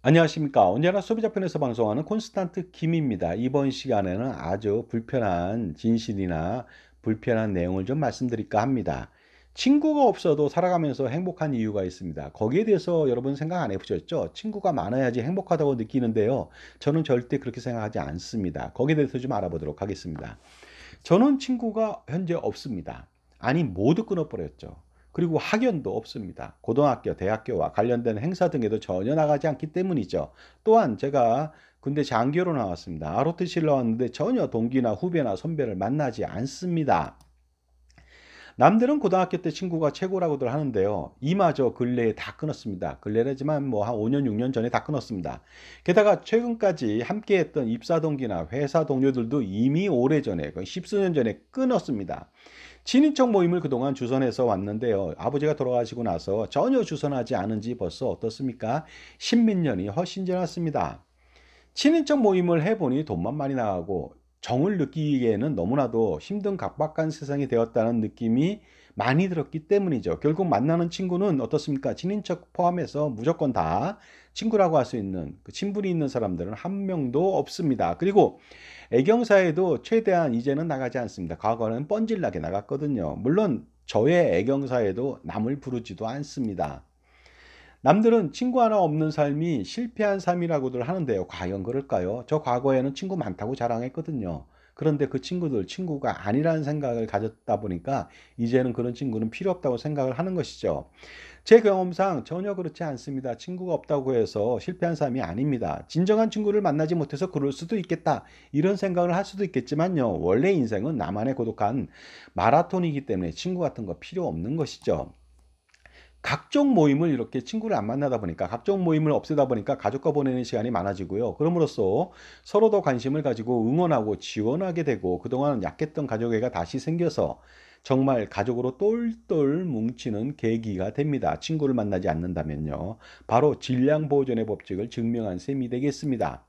안녕하십니까. 언제나 소비자편에서 방송하는 콘스탄트 김입니다. 이번 시간에는 아주 불편한 진실이나 불편한 내용을 좀 말씀드릴까 합니다. 친구가 없어도 살아가면서 행복한 이유가 있습니다. 거기에 대해서 여러분 생각 안 해보셨죠? 친구가 많아야지 행복하다고 느끼는데요. 저는 절대 그렇게 생각하지 않습니다. 거기에 대해서 좀 알아보도록 하겠습니다. 저는 친구가 현재 없습니다. 아니, 모두 끊어버렸죠. 그리고 학연도 없습니다. 고등학교, 대학교와 관련된 행사 등에도 전혀 나가지 않기 때문이죠. 또한 제가 군대 장교로 나왔습니다. ROTC를 나왔는데 전혀 동기나 후배나 선배를 만나지 않습니다. 남들은 고등학교 때 친구가 최고라고들 하는데요. 이마저 근래에 다 끊었습니다. 근래라지만 뭐 한 5년, 6년 전에 다 끊었습니다. 게다가 최근까지 함께했던 입사 동기나 회사 동료들도 이미 오래전에, 거의 십수년 전에 끊었습니다. 친인척 모임을 그동안 주선해서 왔는데요. 아버지가 돌아가시고 나서 전혀 주선하지 않은 지 벌써 어떻습니까? 십몇 년이 훨씬 지났습니다. 친인척 모임을 해보니 돈만 많이 나가고 정을 느끼기에는 너무나도 힘든 각박한 세상이 되었다는 느낌이 많이 들었기 때문이죠. 결국 만나는 친구는 어떻습니까? 친인척 포함해서 무조건 다 친구라고 할 수 있는 그 친분이 있는 사람들은 한 명도 없습니다. 그리고 애경사에도 최대한 이제는 나가지 않습니다. 과거는 뻔질나게 나갔거든요. 물론 저의 애경사에도 남을 부르지도 않습니다. 남들은 친구 하나 없는 삶이 실패한 삶이라고들 하는데요. 과연 그럴까요? 저 과거에는 친구 많다고 자랑했거든요. 그런데 그 친구들 친구가 아니라는 생각을 가졌다 보니까 이제는 그런 친구는 필요 없다고 생각을 하는 것이죠. 제 경험상 전혀 그렇지 않습니다. 친구가 없다고 해서 실패한 삶이 아닙니다. 진정한 친구를 만나지 못해서 그럴 수도 있겠다. 이런 생각을 할 수도 있겠지만요. 원래 인생은 나만의 고독한 마라톤이기 때문에 친구 같은 거 필요 없는 것이죠. 각종 모임을 이렇게 친구를 안 만나다 보니까 각종 모임을 없애다 보니까 가족과 보내는 시간이 많아지고요. 그럼으로써 서로 더 관심을 가지고 응원하고 지원하게 되고 그동안 약했던 가족애가 다시 생겨서 정말 가족으로 똘똘 뭉치는 계기가 됩니다. 친구를 만나지 않는다면요. 바로 질량보존의 법칙을 증명한 셈이 되겠습니다.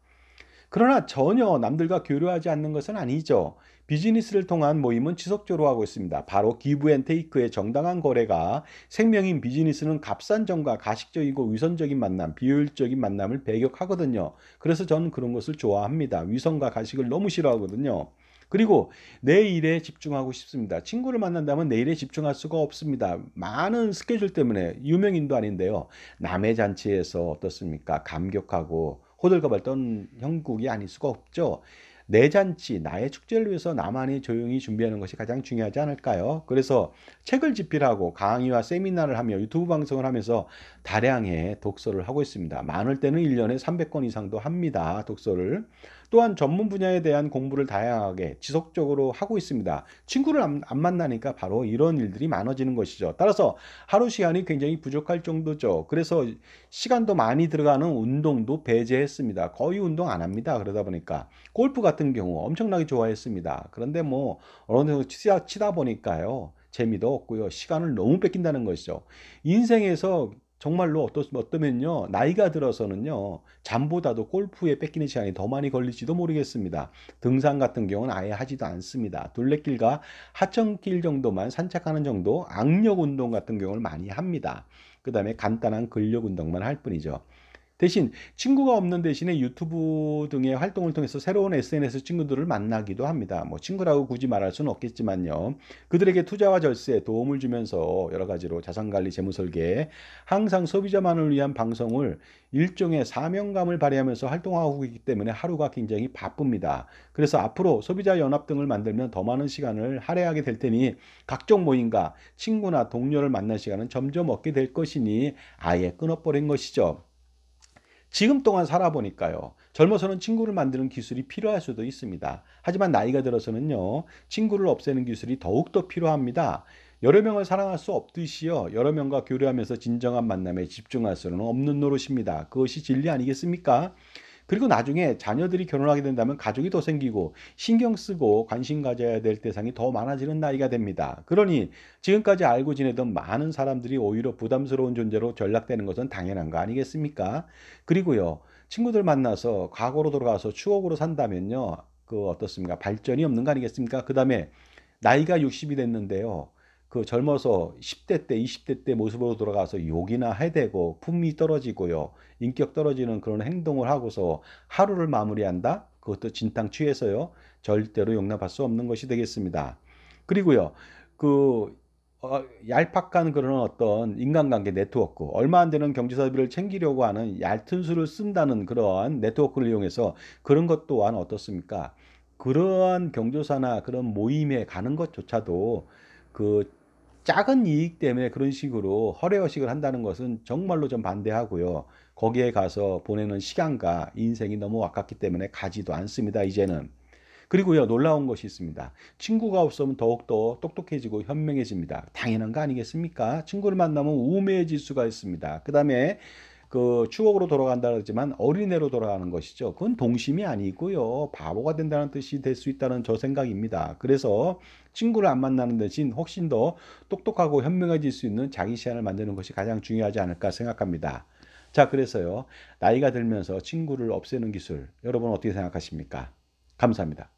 그러나 전혀 남들과 교류하지 않는 것은 아니죠. 비즈니스를 통한 모임은 지속적으로 하고 있습니다. 바로 기브앤테이크의 정당한 거래가 생명인 비즈니스는 값싼점과 가식적이고 위선적인 만남, 비효율적인 만남을 배격하거든요. 그래서 저는 그런 것을 좋아합니다. 위선과 가식을 너무 싫어하거든요. 그리고 내 일에 집중하고 싶습니다. 친구를 만난다면 내 일에 집중할 수가 없습니다. 많은 스케줄 때문에 유명인도 아닌데요. 남의 잔치에서 어떻습니까? 감격하고 호들갑을 떤 형국이 아닐 수가 없죠. 내 잔치, 나의 축제를 위해서 나만이 조용히 준비하는 것이 가장 중요하지 않을까요? 그래서 책을 집필하고 강의와 세미나를 하며 유튜브 방송을 하면서 다량의 독서를 하고 있습니다. 많을 때는 1년에 300권 이상도 합니다. 독서를. 또한 전문 분야에 대한 공부를 다양하게 지속적으로 하고 있습니다. 친구를 안 만나니까 바로 이런 일들이 많아지는 것이죠. 따라서 하루 시간이 굉장히 부족할 정도죠. 그래서 시간도 많이 들어가는 운동도 배제했습니다. 거의 운동 안 합니다. 그러다 보니까 골프 같은 경우 엄청나게 좋아했습니다. 그런데 뭐 어느 정도 치다 보니까요. 재미도 없고요. 시간을 너무 뺏긴다는 것이죠. 인생에서 정말로 어떠면요. 나이가 들어서는요. 잠보다도 골프에 뺏기는 시간이 더 많이 걸릴지도 모르겠습니다. 등산 같은 경우는 아예 하지도 않습니다. 둘레길과 하천길 정도만 산책하는 정도, 악력 운동 같은 경우를 많이 합니다. 그 다음에 간단한 근력 운동만 할 뿐이죠. 대신 친구가 없는 대신에 유튜브 등의 활동을 통해서 새로운 SNS 친구들을 만나기도 합니다. 뭐 친구라고 굳이 말할 수는 없겠지만요. 그들에게 투자와 절세에 도움을 주면서 여러 가지로 자산관리, 재무설계, 항상 소비자만을 위한 방송을 일종의 사명감을 발휘하면서 활동하고 있기 때문에 하루가 굉장히 바쁩니다. 그래서 앞으로 소비자 연합 등을 만들면 더 많은 시간을 할애하게 될 테니 각종 모임과 친구나 동료를 만날 시간은 점점 얻게 될 것이니 아예 끊어버린 것이죠. 지금 동안 살아보니까요. 젊어서는 친구를 만드는 기술이 필요할 수도 있습니다. 하지만 나이가 들어서는요. 친구를 없애는 기술이 더욱더 필요합니다. 여러 명을 사랑할 수 없듯이요. 여러 명과 교류하면서 진정한 만남에 집중할 수는 없는 노릇입니다. 그것이 진리 아니겠습니까? 그리고 나중에 자녀들이 결혼하게 된다면 가족이 더 생기고 신경 쓰고 관심 가져야 될 대상이 더 많아지는 나이가 됩니다. 그러니 지금까지 알고 지내던 많은 사람들이 오히려 부담스러운 존재로 전락되는 것은 당연한 거 아니겠습니까? 그리고요, 친구들 만나서 과거로 돌아가서 추억으로 산다면요, 그 어떻습니까? 발전이 없는 거 아니겠습니까? 그 다음에 나이가 60이 됐는데요. 그 젊어서 10대 때, 20대 때 모습으로 돌아가서 욕이나 해대고 품위 떨어지고요. 인격 떨어지는 그런 행동을 하고서 하루를 마무리한다? 그것도 진탕 취해서요. 절대로 용납할 수 없는 것이 되겠습니다. 그리고요. 그 얄팍한 그런 어떤 인간관계 네트워크, 얼마 안 되는 경제사비를 챙기려고 하는 얕은 수를 쓴다는 그러한 네트워크를 이용해서 그런 것 또한 어떻습니까? 그러한 경조사나 그런 모임에 가는 것조차도 그 작은 이익 때문에 그런 식으로 허례허식을 한다는 것은 정말로 좀 반대하고요. 거기에 가서 보내는 시간과 인생이 너무 아깝기 때문에 가지도 않습니다, 이제는. 그리고요, 놀라운 것이 있습니다. 친구가 없으면 더욱더 똑똑해지고 현명해집니다. 당연한 거 아니겠습니까? 친구를 만나면 우매해질 수가 있습니다. 그 다음에 그 추억으로 돌아간다 그러지만 어린애로 돌아가는 것이죠. 그건 동심이 아니고요. 바보가 된다는 뜻이 될 수 있다는 저 생각입니다. 그래서 친구를 안 만나는 대신 훨씬 더 똑똑하고 현명해질 수 있는 자기 시간을 만드는 것이 가장 중요하지 않을까 생각합니다. 자, 그래서요. 나이가 들면서 친구를 없애는 기술, 여러분 어떻게 생각하십니까? 감사합니다.